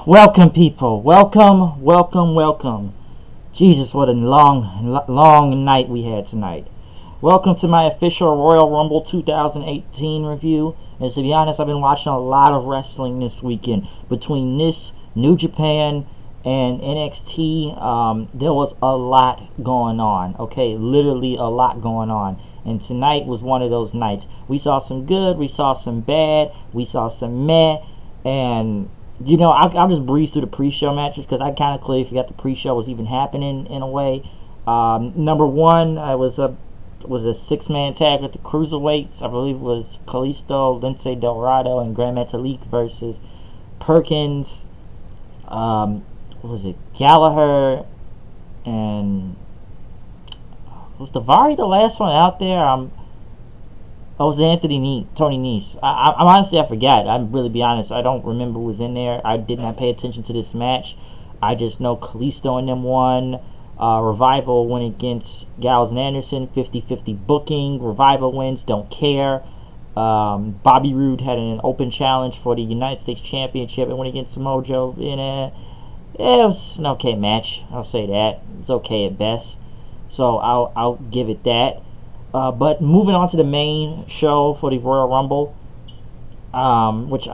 Welcome, people. Welcome, welcome, welcome. Jesus, what a long night we had tonight. Welcome to my official Royal Rumble 2018 review. And to be honest, I've been watching a lot of wrestling this weekend. Between this, New Japan, and NXT, there was a lot going on. Okay, literally a lot going on. And tonight was one of those nights. We saw some good, we saw some bad, we saw some meh, and I'll just breeze through the pre-show matches because I kind of clearly forgot the pre-show was even happening in a way. Number one, was a 6-man tag with the cruiserweights. I believe it was Kalisto, Lince Dorado, and Gran Metalik versus Perkins. Was it Gallagher and was Davari the last one out there? Oh, it was Tony Nese. I'm honestly, I forgot. I'm really be honest. I don't remember who was in there. I did not pay attention to this match. I just know Kalisto and them won. Revival went against Gallows and Anderson. 50-50 booking. Revival wins. Don't care. Bobby Roode had an open challenge for the United States Championship and went against Mojo. It was an okay match. I'll say that. It's okay at best. So I'll give it that. But moving on to the main show for the Royal Rumble, which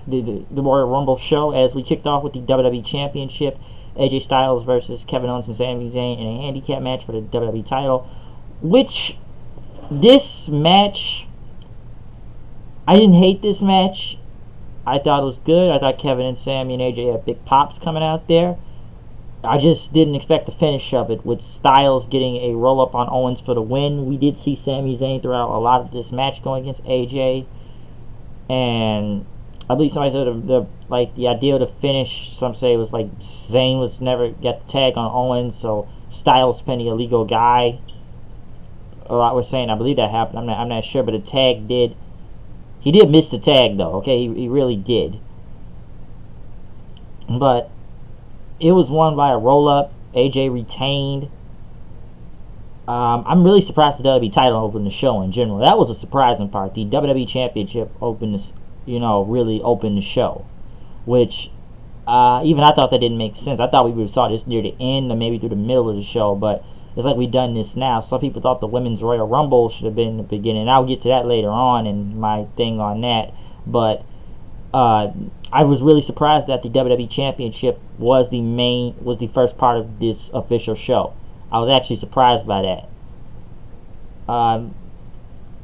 the Royal Rumble show, as we kicked off with the WWE Championship, AJ Styles versus Kevin Owens and Sami Zayn in a handicap match for the WWE title. Which this match, I didn't hate this match. I thought it was good. I thought Kevin and Sami and AJ had big pops coming out there. I just didn't expect the finish of it, with Styles getting a roll-up on Owens for the win. We did see Sami Zayn throughout a lot of this match going against AJ. And I believe somebody said the idea of the finish, some say, was like Zayn was never got the tag on Owens, so Styles pinned the illegal guy. Or I was saying, I believe that happened. I'm not sure, but the tag did. He did miss the tag, though, okay? He really did. But it was won by a roll-up. AJ retained. I'm really surprised the WWE title opened the show in general. That was a surprising part. The WWE Championship really opened the show. Which, even I thought that didn't make sense. I thought we would have saw this near the end or maybe through the middle of the show. But it's like we've done this now. Some people thought the Women's Royal Rumble should have been in the beginning. I'll get to that later on in my thing on that. But I was really surprised that the WWE Championship was the first part of this official show. I was actually surprised by that.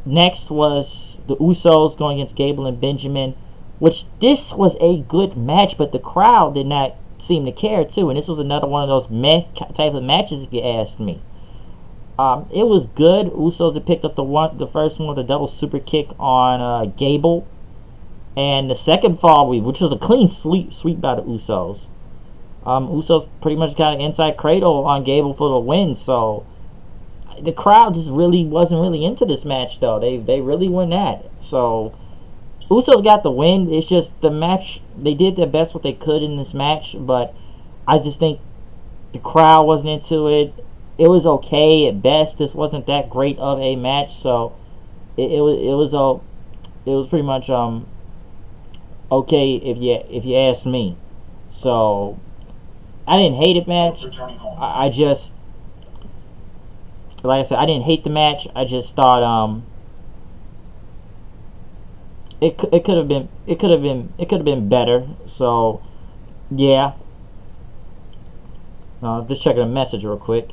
Next was the Usos going against Gable and Benjamin, which this was a good match, but the crowd did not seem to care too. And this was another one of those meh type of matches, if you asked me. It was good. Usos had picked up the first one with a double super kick on Gable. And the second fall, which was a clean sweep by the Usos. Usos pretty much got an inside cradle on Gable for the win. So the crowd just really wasn't really into this match, though. They really weren't at it. So Usos got the win. It's just the match, they did their best what they could in this match, but I just think the crowd wasn't into it. It was okay at best. This wasn't that great of a match, so it was pretty much okay if you ask me. So I didn't hate it match. I just, like I said, I didn't hate the match. I just thought it could have been better. So yeah. Just checking a message real quick.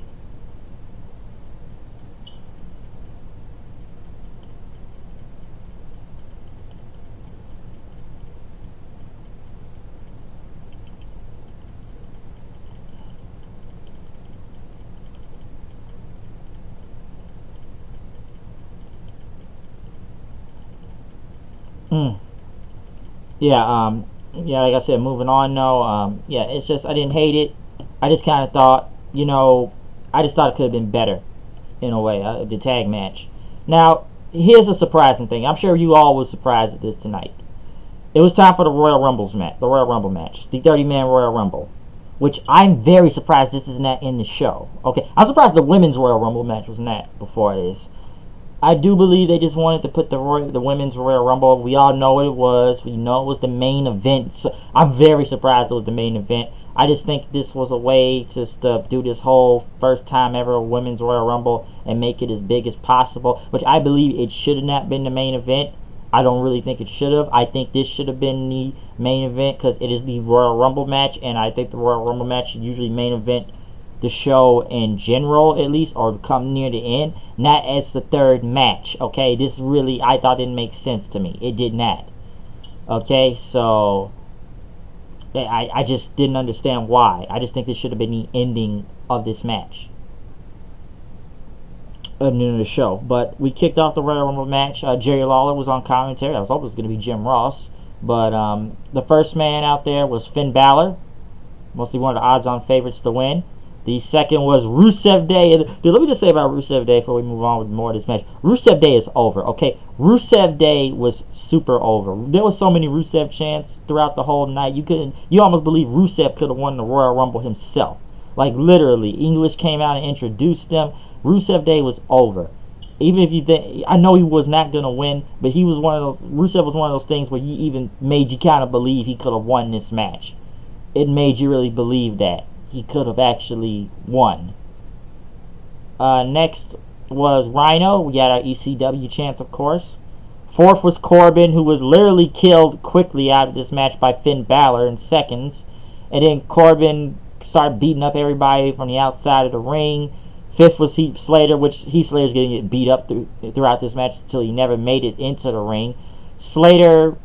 Yeah, like I said, moving on though, it's just, I didn't hate it. I just kind of thought, I just thought it could have been better, in a way, the tag match. Now, here's a surprising thing. I'm sure you all were surprised at this tonight. It was time for the Royal Rumble match, the 30-man Royal Rumble, which I'm very surprised this is not in the show. Okay, I'm surprised the Women's Royal Rumble match was not before this. I do believe they just wanted to put the women's Royal Rumble. We all know what it was. We know it was the main event. So I'm very surprised it was the main event. I just think this was a way just to do this whole first time ever women's Royal Rumble and make it as big as possible, which I believe it should have not been the main event. I don't really think it should have. I think this should have been the main event because it is the Royal Rumble match, and I think the Royal Rumble match is usually main event the show in general, at least, or come near the end, not as the third match. Okay, this really, I thought, didn't make sense to me. It did not. Okay, so I just didn't understand why. I just think this should have been the ending of this match, the show. But we kicked off the Royal Rumble match. Jerry Lawler was on commentary. I was hoping it was going to be Jim Ross, but the first man out there was Finn Balor, mostly one of the odds-on favorites to win. The second was Rusev Day. Let me just say about Rusev Day before we move on with more of this match. Rusev Day is over, okay? Rusev Day was super over. There was so many Rusev chants throughout the whole night. You almost believe Rusev could have won the Royal Rumble himself. Like, literally. English came out and introduced them. Rusev Day was over. Even if you think, I know he was not going to win, but he was one of those, Rusev was one of those things where made you kind of believe he could have won this match. It made you really believe that he could have actually won. Next was Rhino. We got our ECW chance, of course. Fourth was Corbin, who was literally killed quickly out of this match by Finn Balor in seconds. And then Corbin started beating up everybody from the outside of the ring. Fifth was Heath Slater, which Heath Slater's going to get beat up throughout this match until he never made it into the ring. Slater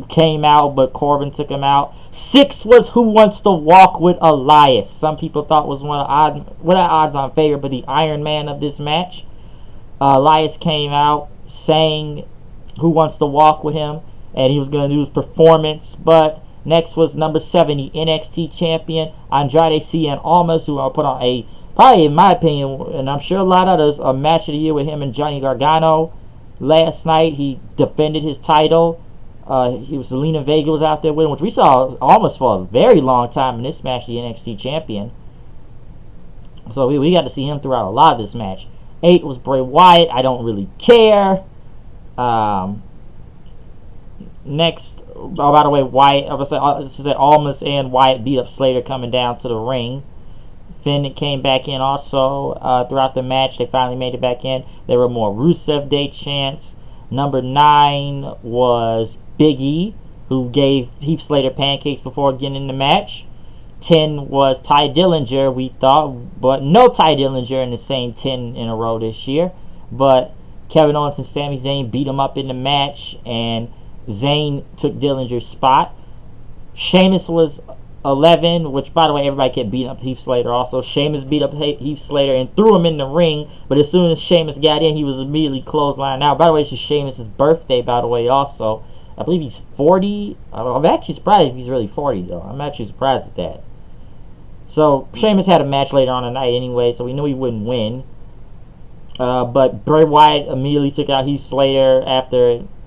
came out, but Corbin took him out. Sixth was Who Wants to Walk with Elias. Some people thought was one of odds-on favorite, but the Iron Man of this match. Elias came out saying Who Wants to Walk with him, and he was going to do his performance. But next was number 7, the NXT champion, Andrade Cien Almas, who I'll put on probably in my opinion, and I'm sure a lot of others, a match of the year with him and Johnny Gargano. Last night he defended his title. Zelina Vega was out there with him, which we saw almost for a very long time in this match, the NXT champion. So we got to see him throughout a lot of this match. 8 was Bray Wyatt. I don't really care. Next, by the way, Wyatt, I was say Almas and Wyatt beat up Slater coming down to the ring. Finn came back in also throughout the match. They finally made it back in. There were more Rusev Day chants. Number 9 was Big E, who gave Heath Slater pancakes before getting in the match. 10 was Ty Dillinger, we thought, but no Ty Dillinger in the same 10 in a row this year. But Kevin Owens and Sami Zayn beat him up in the match, and Zayn took Dillinger's spot. Sheamus was 11, which, by the way, everybody kept beating up Heath Slater also. Sheamus beat up Heath Slater and threw him in the ring, but as soon as Sheamus got in, he was immediately clotheslined out. By the way, it's Sheamus' birthday, by the way, also. I believe he's 40. I'm actually surprised if he's really 40, though. I'm actually surprised at that. So, Sheamus had a match later on tonight anyway, so we knew he wouldn't win. But Bray Wyatt immediately took out Heath Slater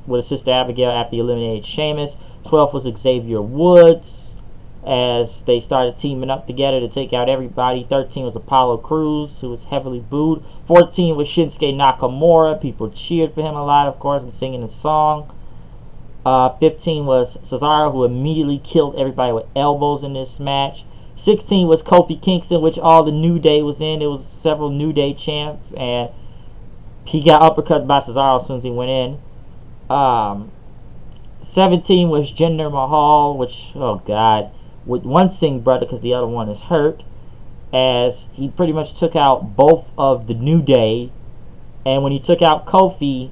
with his sister Abigail after he eliminated Sheamus. 12th was Xavier Woods, as they started teaming up together to take out everybody. 13 was Apollo Crews, who was heavily booed. 14 was Shinsuke Nakamura. People cheered for him a lot, of course, and singing his song. 15 was Cesaro, who immediately killed everybody with elbows in this match. 16 was Kofi Kingston, which all the New Day was in. There was several New Day chants, and he got uppercut by Cesaro as soon as he went in. 17 was Jinder Mahal, which, oh God, with one Singh brother because the other one is hurt, as he pretty much took out both of the New Day. And when he took out Kofi,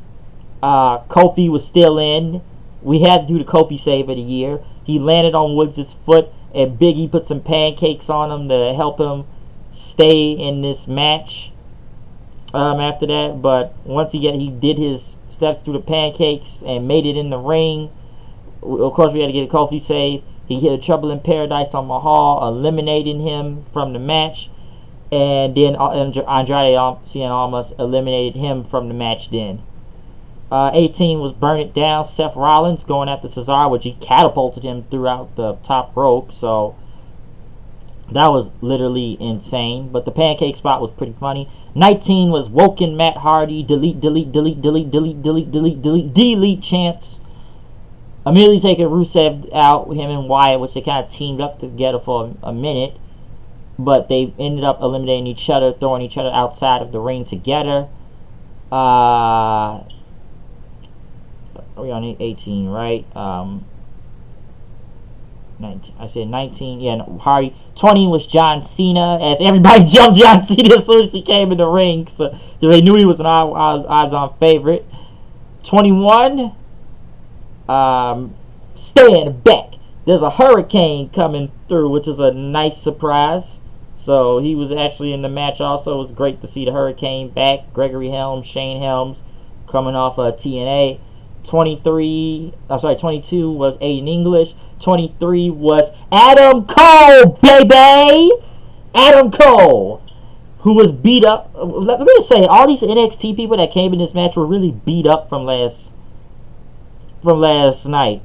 Kofi was still in. We had to do the Kofi save of the year. He landed on Woods' foot, and Big E put some pancakes on him to help him stay in this match after that. But once he did his steps through the pancakes and made it in the ring, of course we had to get a Kofi save. He hit a Trouble in Paradise on Mahal, eliminating him from the match. And then Andrade Cien Almas eliminated him from the match then. 18 was Burn It Down, Seth Rollins going after Cesaro, which he catapulted him throughout the top rope. So That was literally insane. But the pancake spot was pretty funny. 19 was Woken Matt Hardy. Delete, delete, delete, delete, delete, delete, delete, delete, delete chance. Immediately taking Rusev out, him and Wyatt, which they kind of teamed up together for a minute. But they ended up eliminating each other, throwing each other outside of the ring together. We're on 18, right? 19, I said 19. Yeah, no, Hardy. 20 was John Cena, as everybody jumped John Cena as soon as he came in the ring, because they knew he was an odds-on favorite. 21, stand back. There's a hurricane coming through, which is a nice surprise. So he was actually in the match also. It was great to see the Hurricane back. Gregory Helms, Shane Helms coming off of TNA. 22 was Aiden English. 23 was Adam Cole, baby! Adam Cole, who was beat up. Let me just say, all these NXT people that came in this match were really beat up from last night.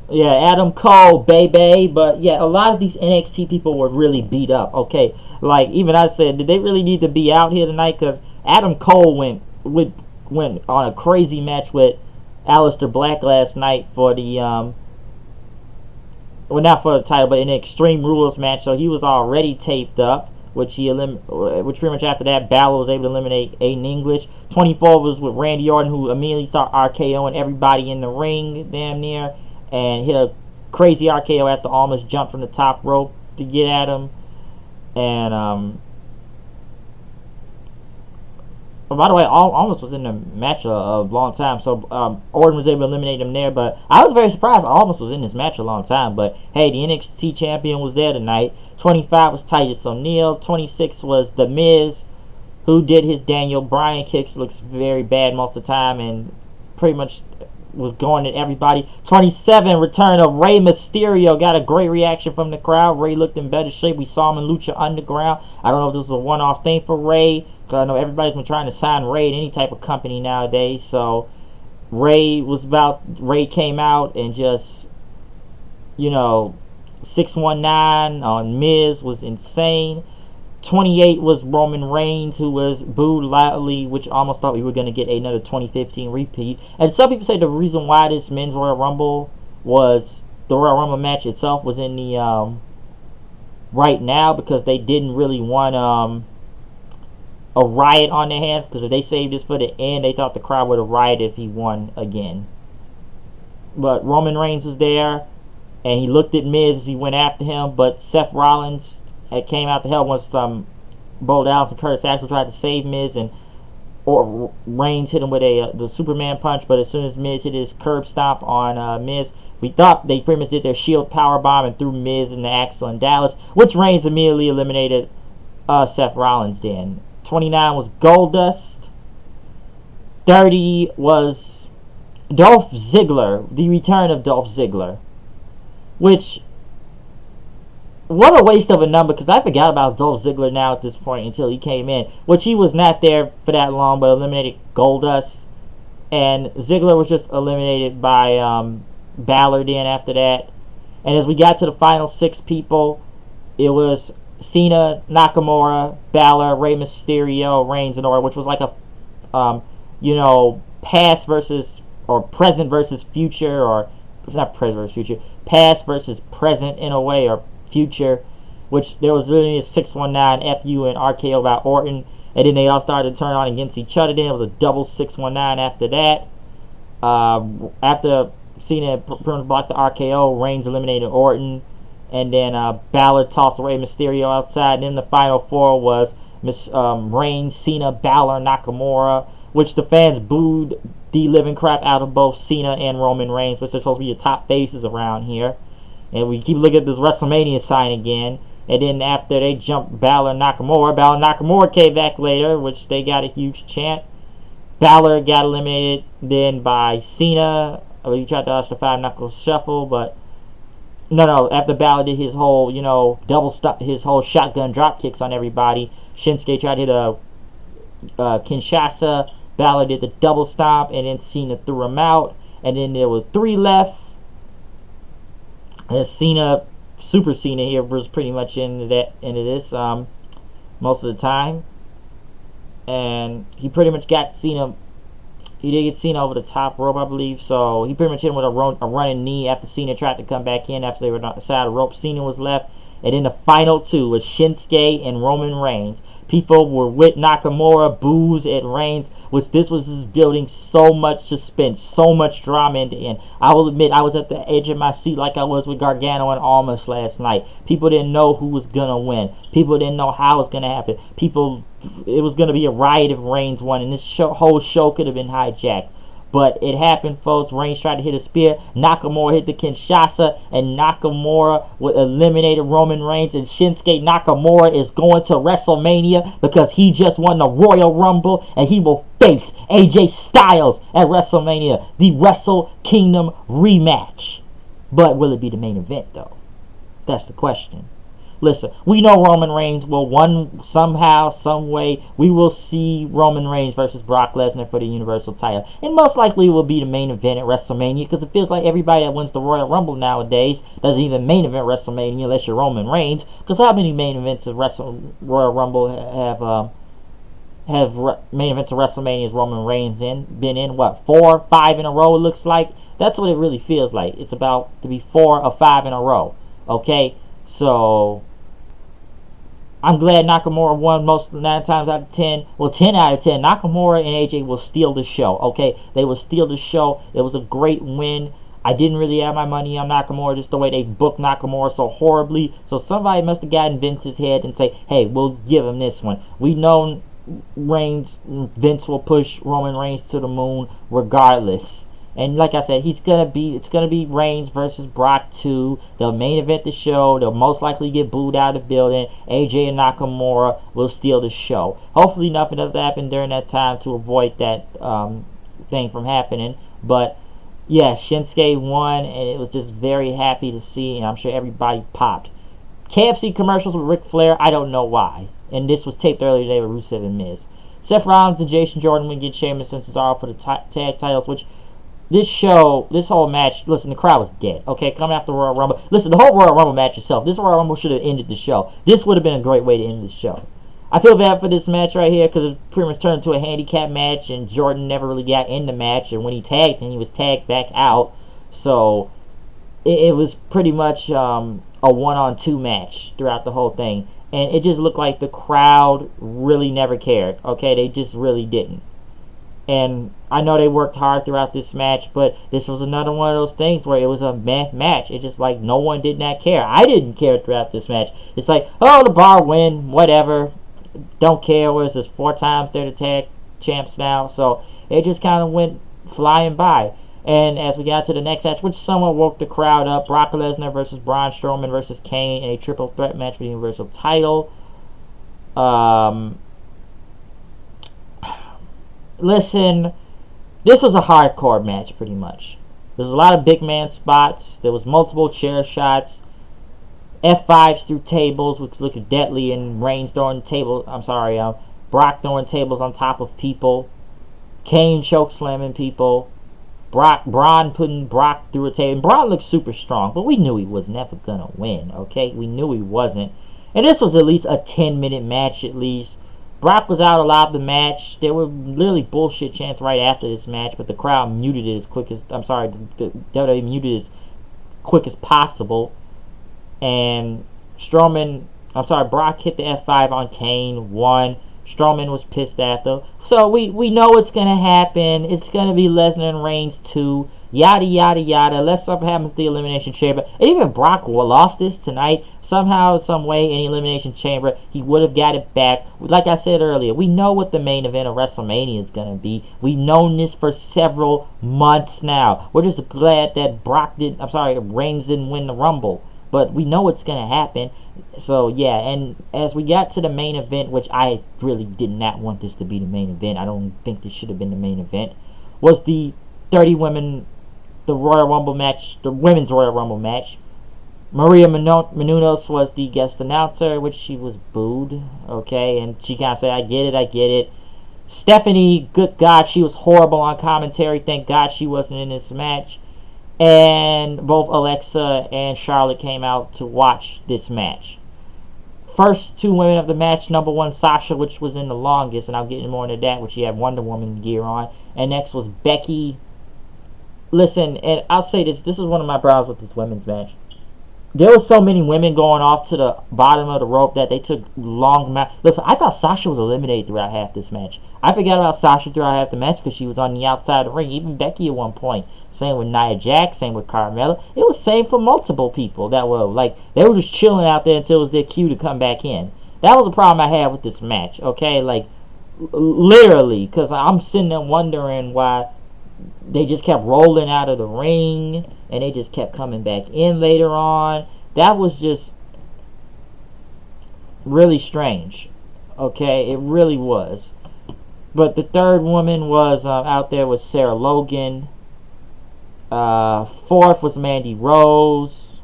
Yeah, Adam Cole, baby. But yeah, a lot of these NXT people were really beat up. Okay, like even I said, did they really need to be out here tonight? Because Adam Cole went on a crazy match with Aleister Black last night for the well, not for the title, but in an Extreme Rules match. So he was already taped up, which pretty much after that, Balor was able to eliminate Aiden English. 24 was with Randy Orton, who immediately started RKOing everybody in the ring, damn near, and hit a crazy RKO after almost jumped from the top rope to get at him. And by the way, Almost was in the match a long time, so Orton was able to eliminate him there. But I was very surprised Almost was in this match a long time. But hey, the NXT champion was there tonight. 25 was Titus O'Neil. 26 was The Miz, who did his Daniel Bryan kicks. Looks very bad most of the time and pretty much was going at everybody. 27, return of Rey Mysterio. Got a great reaction from the crowd. Rey looked in better shape. We saw him in Lucha Underground. I don't know if this was a one-off thing for Rey, because I know everybody's been trying to sign Rey in any type of company nowadays. So Rey came out and just, 619 on Miz was insane. 28 was Roman Reigns, who was booed loudly, which almost thought we were going to get another 2015 repeat. And some people say the reason why this men's Royal Rumble was the Royal Rumble match itself was in the right now, because they didn't really want a riot on their hands, because if they saved this for the end, they thought the crowd would have rioted if he won again. But Roman Reigns was there, and he looked at Miz as he went after him, but Seth Rollins had came out to help once Bo Dallas and Curtis Axel tried to save Miz, or Reigns hit him with the Superman punch. But as soon as Miz hit his curb stomp on Miz, we thought they pretty much did their shield power bomb and threw Miz into Axel and Dallas, which Reigns immediately eliminated Seth Rollins then. 29 was Goldust. 30 was Dolph Ziggler, the return of Dolph Ziggler, which, what a waste of a number, because I forgot about Dolph Ziggler now at this point until he came in, which he was not there for that long, but eliminated Goldust. And Ziggler was just eliminated by Balor then after that. And as we got to the final 6 people, it was Cena, Nakamura, Balor, Rey Mysterio, Reigns, and Orton, which was like a, past versus, or present versus future, or, it's not present versus future, past versus present in a way, or future, which there was literally a 619 FU and RKO by Orton, and then they all started to turn on against each other. Then it was a double 619 after that. After Cena blocked the RKO, Reigns eliminated Orton, and then Balor tossed away Mysterio outside. And then the final 4 was Reigns, Cena, Balor, Nakamura, which the fans booed the living crap out of both Cena and Roman Reigns, which are supposed to be your top faces around here. And we keep looking at this WrestleMania sign again. And then after they jumped Balor Nakamura came back later, which they got a huge chant. Balor got eliminated then by Cena. He tried to ask the 5 knuckle shuffle, but No, after Balor did his whole, double stop, his whole shotgun drop kicks on everybody. Shinsuke tried to hit a Kinshasa. Balor did the double stomp, and then Cena threw him out. And then there were 3 left. And Cena, Super Cena here was pretty much into this most of the time. And he pretty much got Cena. He did get Cena over the top rope, I believe. So he pretty much hit him with a running knee after Cena tried to come back in after they were on the side of the rope. Cena was left. And then the final 2 was Shinsuke and Roman Reigns. People were with Nakamura, boos at Reigns, which this was just building so much suspense, so much drama in the end. I will admit, I was at the edge of my seat like I was with Gargano and Almas last night. People didn't know who was going to win. People didn't know how it was going to happen. It was going to be a riot if Reigns won, and this whole show could have been hijacked. But it happened, folks. Reigns tried to hit a spear. Nakamura hit the Kinshasa, and Nakamura eliminated Roman Reigns. And Shinsuke Nakamura is going to WrestleMania because he just won the Royal Rumble, and he will face AJ Styles at WrestleMania, the Wrestle Kingdom rematch. But will it be the main event, though? That's the question. Listen, we know Roman Reigns will somehow, some way. We will see Roman Reigns versus Brock Lesnar for the Universal title. And most likely it will be the main event at WrestleMania, because it feels like everybody that wins the Royal Rumble nowadays doesn't even main event WrestleMania unless you're Roman Reigns. Because how many main events of Royal Rumble have main events of WrestleMania has Roman Reigns been in? What, 4, 5 in a row it looks like? That's what it really feels like. It's about to be 4 or 5 in a row. Okay? So I'm glad Nakamura won most 9 times out of 10. Well, 10 out of 10. Nakamura and AJ will steal the show. Okay, they will steal the show. It was a great win. I didn't really have my money on Nakamura, just the way they booked Nakamura so horribly. So somebody must have gotten Vince's head and say, hey, we'll give him this one. We know Vince will push Roman Reigns to the moon regardless. And like I said, it's gonna be Reigns versus Brock 2. They'll main event the show. They'll most likely get booed out of the building. AJ and Nakamura will steal the show. Hopefully nothing does happen during that time to avoid that thing from happening. But yeah, Shinsuke won, and it was just very happy to see, and I'm sure everybody popped. KFC commercials with Ric Flair, I don't know why. And this was taped earlier today with Rusev and Miz. Seth Rollins and Jason Jordan will get Sheamus and Cesaro for the tag titles, which this whole match, listen, the crowd was dead. Okay, coming after Royal Rumble. Listen, the whole Royal Rumble match itself, this Royal Rumble should have ended the show. This would have been a great way to end the show. I feel bad for this match right here because it pretty much turned into a handicap match, and Jordan never really got in the match, and when he tagged him, he was tagged back out. So it was pretty much a 1-on-2 match throughout the whole thing. And it just looked like the crowd really never cared. Okay, they just really didn't. And I know they worked hard throughout this match, but this was another one of those things where it was a meh match. It just like no one did not care. I didn't care throughout this match. It's like, oh, the Bar win, whatever. Don't care. Whereas there's 4 times they're the tag champs now. So it just kind of went flying by. And as we got to the next match, which somewhat woke the crowd up, Brock Lesnar versus Braun Strowman versus Kane in a triple threat match for the Universal title. Listen, this was a hardcore match pretty much. There's a lot of big man spots. There was multiple chair shots. F5s through tables, which looked deadly, and Reigns throwing Brock throwing tables on top of people. Kane choke slamming people. Braun putting Brock through a table. And Braun looked super strong, but we knew he was never going to win, okay? We knew he wasn't. And this was at least a 10-minute match at least. Brock was out a lot of the match. There were literally bullshit chants right after this match, but the crowd muted it as quick as, the WWE muted it as quick as possible. And Brock hit the F5 on Kane, won. Strowman was pissed after. So we know it's going to happen. It's going to be Lesnar and Reigns 2. Yada, yada, yada. Unless something happens to the Elimination Chamber. And even if Brock lost this tonight, somehow, some way, in the Elimination Chamber, he would have got it back. Like I said earlier, we know what the main event of WrestleMania is going to be. We've known this for several months now. We're just glad that Reigns didn't win the Rumble. But we know it's going to happen. So, yeah, and as we got to the main event, which I really did not want this to be the main event. I don't think this should have been the main event. Was the 30 women, the Royal Rumble match, the Women's Royal Rumble match. Maria Menounos was the guest announcer, which she was booed. Okay, and she kind of said, I get it. Stephanie, good God, she was horrible on commentary. Thank God she wasn't in this match. And both Alexa and Charlotte came out to watch this match. First two women of the match, number one, Sasha, which was in the longest, and I'll get more into that, which she had Wonder Woman gear on. And next was Becky. Listen, and I'll say this is one of my problems with this women's match. There were so many women going off to the bottom of the rope that they took long Listen, I thought Sasha was eliminated throughout half this match. I forgot about Sasha throughout half the match because she was on the outside of the ring. Even Becky at one point. Same with Nia Jax, same with Carmella. It was same for multiple people that were like, they were just chilling out there until it was their cue to come back in. That was a problem I had with this match, okay? Like, literally, because I'm sitting there wondering why they just kept rolling out of the ring and they just kept coming back in later on. That was just really strange. Okay, it really was. But the third woman was out there was Sarah Logan. Fourth was Mandy Rose.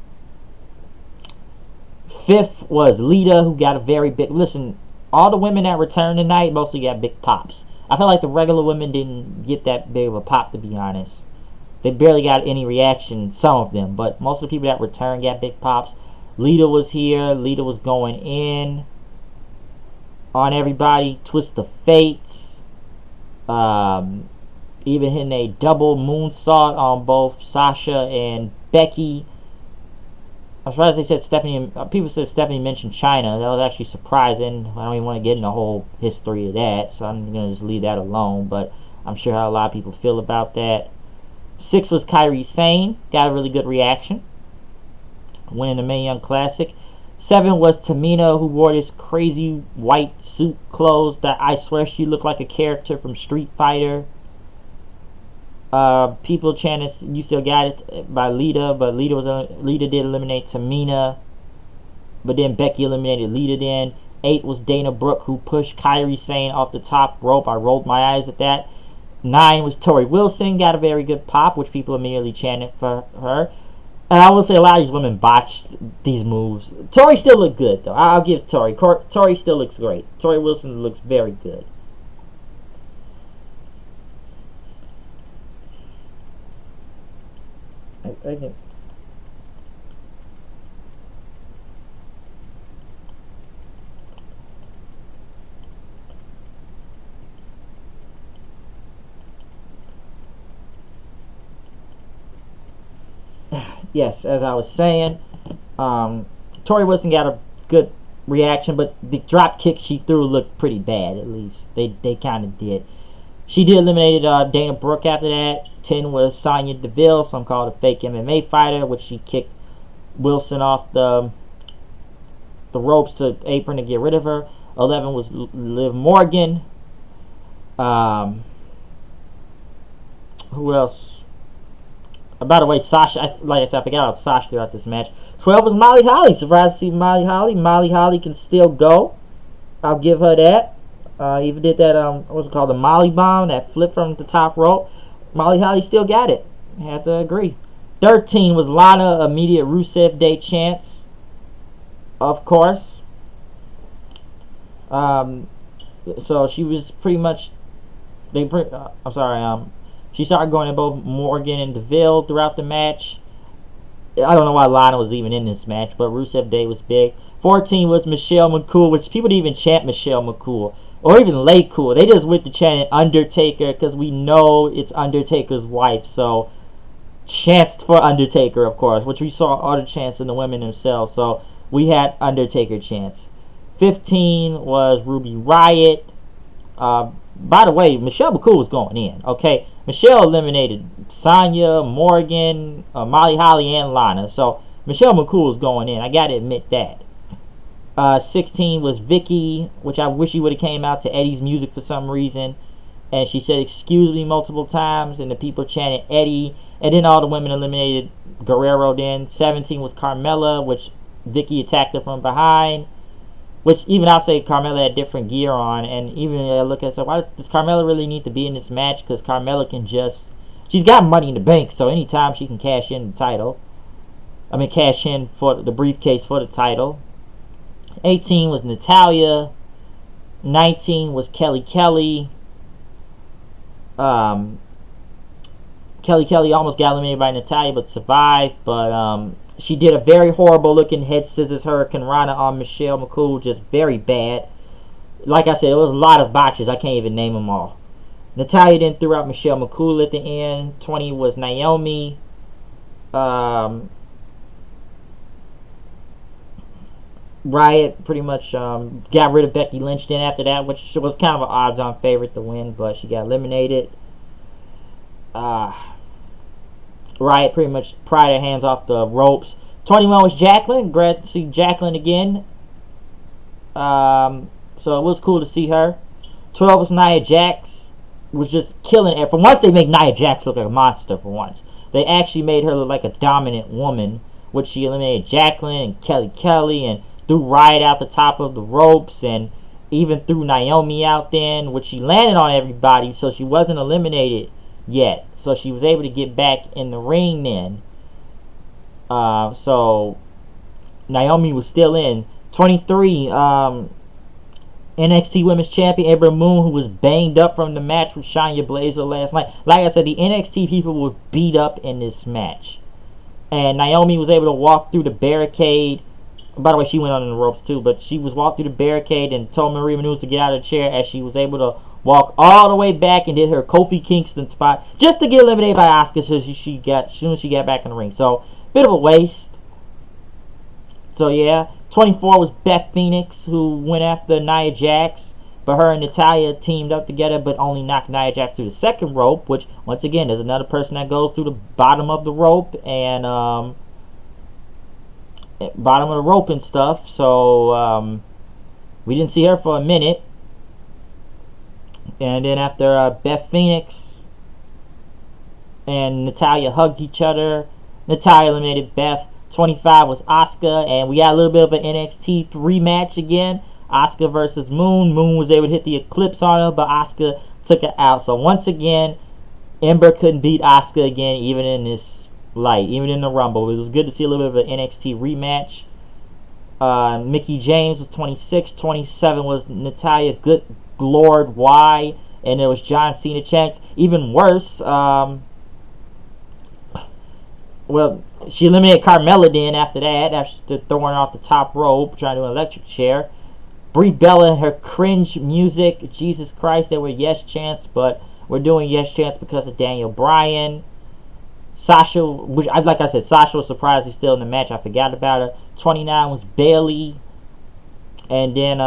Fifth was Lita, who got a very big... Listen, all the women that returned tonight mostly got big pops. I feel like the regular women didn't get that big of a pop, to be honest. They barely got any reaction, some of them. But most of the people that returned got big pops. Lita was here. Lita was going in on everybody. Twist of Fates. Even hitting a double moonsault on both Sasha and Becky. I'm surprised they said Stephanie. People said Stephanie mentioned China. That was actually surprising. I don't even want to get into the whole history of that, so I'm going to just leave that alone. But I'm sure how a lot of people feel about that. 6 was Kairi Sane. Got a really good reaction. Winning the Mae Young Classic. 7 was Tamina, who wore this crazy white suit clothes that I swear she looked like a character from Street Fighter. People chanted, "You still got it," by Lita, but Lita did eliminate Tamina, but then Becky eliminated Lita. Then 8 was Dana Brooke, who pushed Kairi Sane off the top rope. I rolled my eyes at that. 9 was Tori Wilson, got a very good pop, which people immediately chanted for her. And I will say a lot of these women botched these moves. Tori still looked good, though. I'll give Tori. Tori still looks great. Tori Wilson looks very good. I can... Yes, as I was saying, Tori Wilson got a good reaction, but the drop kick she threw looked pretty bad, at least. They kind of did. She did eliminate Dana Brooke after that. 10 was Sonya Deville, some called a fake MMA fighter, which she kicked Wilson off the ropes to apron to get rid of her. 11 was Liv Morgan. Who else? By the way, Sasha, like I said, I forgot about Sasha throughout this match. 12 was Molly Holly. Surprised to see Molly Holly. Molly Holly can still go. I'll give her that. Even did that, what's it called, the Molly Bomb, that flip from the top rope. Molly Holly still got it. I have to agree. 13 was Lana, immediate Rusev Day chants. Of course. So she was pretty much, she started going to both Morgan and Deville throughout the match. I don't know why Lana was even in this match, but Rusev Day was big. 14 was Michelle McCool, which people didn't even chant Michelle McCool. Or even Lay Cool. They just went to chant Undertaker because we know it's Undertaker's wife. So, chants for Undertaker, of course, which we saw all the chants in the women themselves. So, we had Undertaker chants. 15 was Ruby Riott. By the way, Michelle McCool was going in, okay? Michelle eliminated Sonya, Morgan, Molly Holly, and Lana. So, Michelle McCool was going in. I gotta admit that. 16 was Vicky, which I wish she would have came out to Eddie's music for some reason. And she said, "Excuse me," multiple times. And the people chanted Eddie. And then all the women eliminated Guerrero then. 17 was Carmella, which Vicky attacked her from behind. Which even I'll say Carmella had different gear on. And even I look at it, so why does Carmella really need to be in this match? Because Carmella can just... She's got Money in the Bank, so anytime she can cash in the title. cash in for the briefcase for the title. 18 was Natalya. 19 was Kelly. Kelly almost got eliminated by Natalya, but survived. But she did a very horrible looking head scissors Hurricane Rana on Michelle McCool, just very bad. Like I said, it was a lot of botches. I can't even name them all. Natalya then threw out Michelle McCool at the end. 20 was Naomi. Riot pretty much got rid of Becky Lynch then after that, which was kind of an odds-on favorite to win, but she got eliminated. Riot pretty much pried her hands off the ropes. 21 was Jacqueline. Glad to see Jacqueline again. So it was cool to see her. 12 was Nia Jax. Was just killing it. For once, they make Nia Jax look like a monster for once. They actually made her look like a dominant woman, which she eliminated Jacqueline and Kelly and threw Riot out the top of the ropes and even threw Naomi out then, which she landed on everybody, so she wasn't eliminated yet. So she was able to get back in the ring then. So Naomi was still in. 23, NXT Women's Champion Ember Moon, who was banged up from the match with Shayna Baszler last night. Like I said, the NXT people were beat up in this match. And Naomi was able to walk through the barricade. By the way, she went on in the ropes too, but she was walked through the barricade and told Maria Menounos to get out of the chair, as she was able to walk all the way back and did her Kofi Kingston spot just to get eliminated by Asuka as soon as she got back in the ring. So, bit of a waste. So yeah, 24 was Beth Phoenix, who went after Nia Jax, but her and Natalya teamed up together, but only knocked Nia Jax through the second rope, which, once again, there's another person that goes through the bottom of the rope and stuff. So we didn't see her for a minute. And then after Beth Phoenix and Natalya hugged each other, Natalya eliminated Beth. 25 was Asuka, and we got a little bit of an NXT rematch again. Asuka versus Moon. Moon was able to hit the Eclipse on her, but Asuka took her out. So once again, Ember couldn't beat Asuka again, even in this light, even in the Rumble. It was good to see a little bit of an NXT rematch. Mickie James was 26. 27 was Natalya Good Lord Y, and it was John Cena chance. Even worse, well, she eliminated Carmella then after that, after throwing her off the top rope, trying to do an electric chair. Brie Bella and her cringe music. Jesus Christ, they were yes chants, but we're doing yes chants because of Daniel Bryan. Sasha, which, like I said, Sasha was surprisingly still in the match. I forgot about her. 29 was Bayley. And then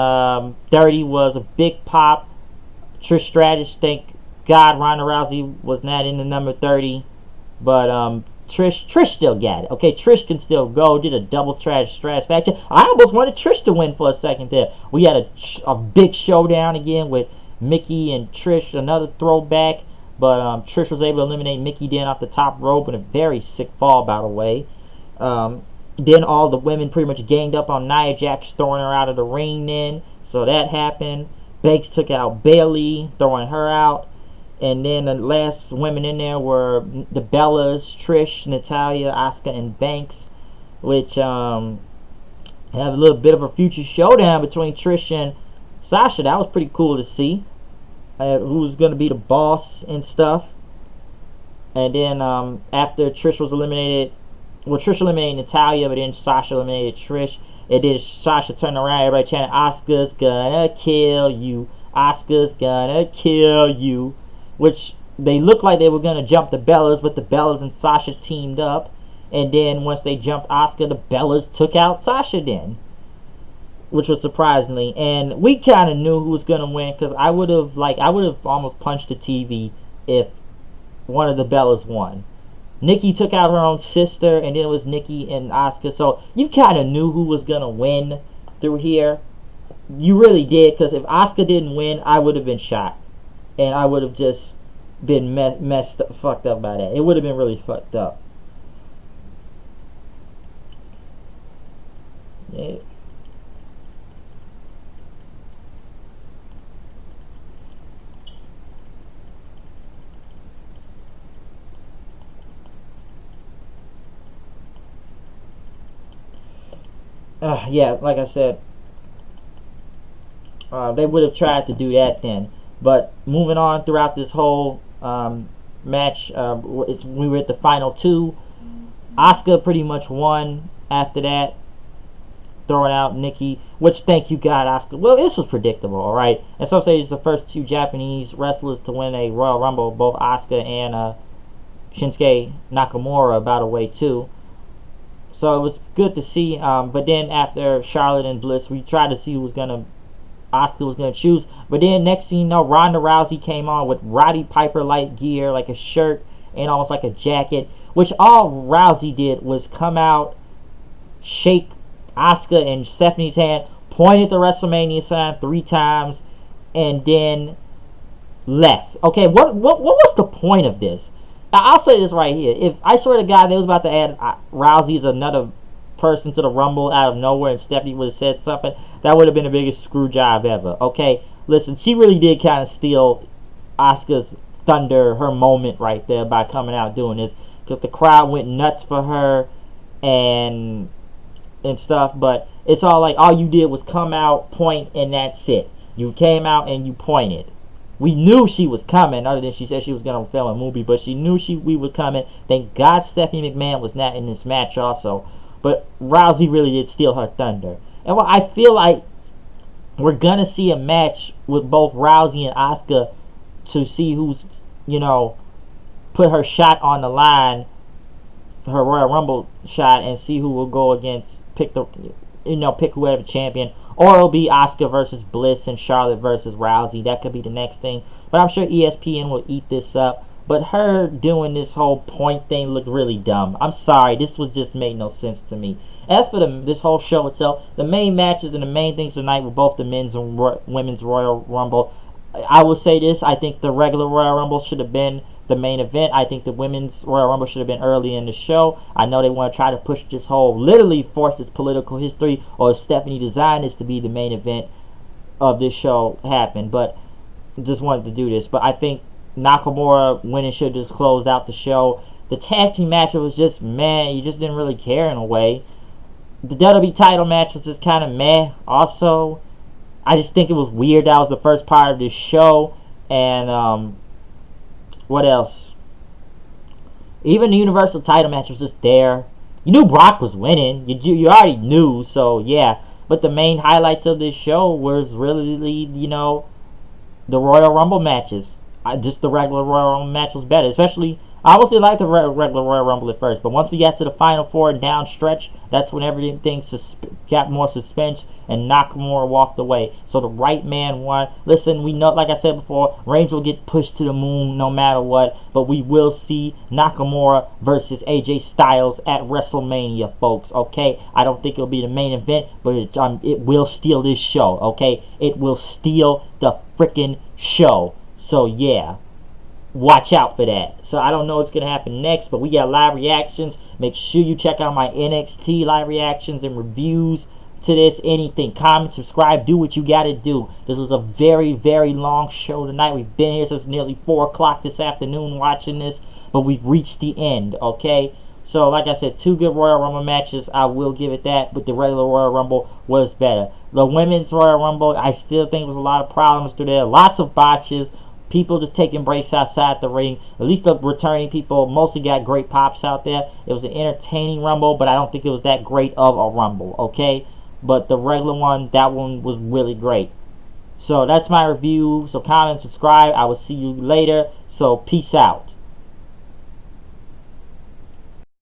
30 was a Big Pop. Trish Stratus, thank God Ronda Rousey was not in the number 30. But Trish still got it. Okay, Trish can still go. Did a double Stratus match. I almost wanted Trish to win for a second there. We had a big showdown again with Mickie and Trish. Another throwback. But Trish was able to eliminate Mickie then off the top rope in a very sick fall, by the way. Then all the women pretty much ganged up on Nia Jax, throwing her out of the ring then. So that happened. Banks took out Bayley, throwing her out. And then the last women in there were the Bellas, Trish, Natalya, Asuka, and Banks, which have a little bit of a future showdown between Trish and Sasha. That was pretty cool to see. Who's going to be the boss and stuff. And then after Trish was eliminated, well, Trish eliminated Natalya, but then Sasha eliminated Trish. And then Sasha turned around, everybody chanting, "Asuka's gonna kill you. Asuka's gonna kill you." Which they looked like they were going to jump the Bellas, but the Bellas and Sasha teamed up. And then once they jumped Asuka, the Bellas took out Sasha then. Which was surprisingly. And we kind of knew who was going to win, because I would have almost punched the TV if one of the Bellas won. Nikki took out her own sister, and then it was Nikki and Asuka. So you kind of knew who was going to win through here. You really did, because if Asuka didn't win, I would have been shocked. And I would have just been fucked up by that. It would have been really fucked up. Yeah. yeah, like I said, they would have tried to do that then. But moving on throughout this whole match, we were at the final two. Asuka pretty much won after that, throwing out Nikki, which, thank you God, Asuka. Well, this was predictable, alright? And some say it's the first two Japanese wrestlers to win a Royal Rumble, both Asuka and Shinsuke Nakamura, by the way, too. So it was good to see. But then after Charlotte and Bliss, we tried to see who was Asuka was gonna choose. But then next thing you know, Ronda Rousey came on with Roddy Piper like gear, like a shirt and almost like a jacket, which all Rousey did was come out, shake Asuka and Stephanie's hand, pointed the WrestleMania sign 3 times, and then left. Okay, what was the point of this? I'll say this right here. If I swear to God they was about to add Rousey as another person to the Rumble out of nowhere and Stephanie would have said something, that would have been the biggest screw job ever. Okay, listen, she really did kind of steal Asuka's thunder, her moment right there by coming out doing this, because the crowd went nuts for her and stuff. But it's all like, all you did was come out, point, and that's it. You came out and you pointed. We knew she was coming, other than she said she was going to film a movie, but she knew we were coming. Thank God Stephanie McMahon was not in this match also. But Rousey really did steal her thunder. And I feel like we're going to see a match with both Rousey and Asuka to see who's, put her shot on the line, her Royal Rumble shot, and see who will go against, pick whoever champion. Or it'll be Asuka versus Bliss and Charlotte versus Rousey. That could be the next thing. But I'm sure ESPN will eat this up. But her doing this whole point thing looked really dumb. I'm sorry. This just made no sense to me. As for this whole show itself, the main matches and the main things tonight were both the men's and women's Royal Rumble. I will say this. I think the regular Royal Rumble should have been the main event. I think the women's Royal Rumble should have been early in the show. I know they want to try to push this whole, literally force this political history, or Stephanie designed this to be the main event of this show happen. But just wanted to do this. But I think Nakamura winning should just close out the show. The tag team match was just meh. You just didn't really care in a way. The WWE title match was just kind of meh also. I just think it was weird. That was the first part of this show. And what else? Even the Universal title match was just there. You knew Brock was winning. You already knew, so yeah. But the main highlights of this show was really, the Royal Rumble matches. Just the regular Royal Rumble match was better. Especially, I obviously liked the regular Royal Rumble at first. But once we got to the Final Four and down stretch, that's when everything got more suspense and Nakamura walked away. So the right man won. Listen, we know, like I said before, Reigns will get pushed to the moon no matter what. But we will see Nakamura versus AJ Styles at WrestleMania, folks. Okay? I don't think it'll be the main event, but it will steal this show. Okay? It will steal the freaking show. So yeah, watch out for that. So I don't know what's going to happen next, but we got live reactions. Make sure you check out my NXT live reactions and reviews to this. Anything, comment, subscribe, do what you got to do. This was a very, very long show tonight. We've been here since nearly 4 o'clock this afternoon watching this, but we've reached the end, okay? So like I said, 2 good Royal Rumble matches. I will give it that, but the regular Royal Rumble was better. The women's Royal Rumble, I still think was a lot of problems through there. Lots of botches. People just taking breaks outside the ring. At least the returning people mostly got great pops out there. It was an entertaining Rumble, but I don't think it was that great of a Rumble, okay? But the regular one, that one was really great. So that's my review. So comment, subscribe. I will see you later. So peace out.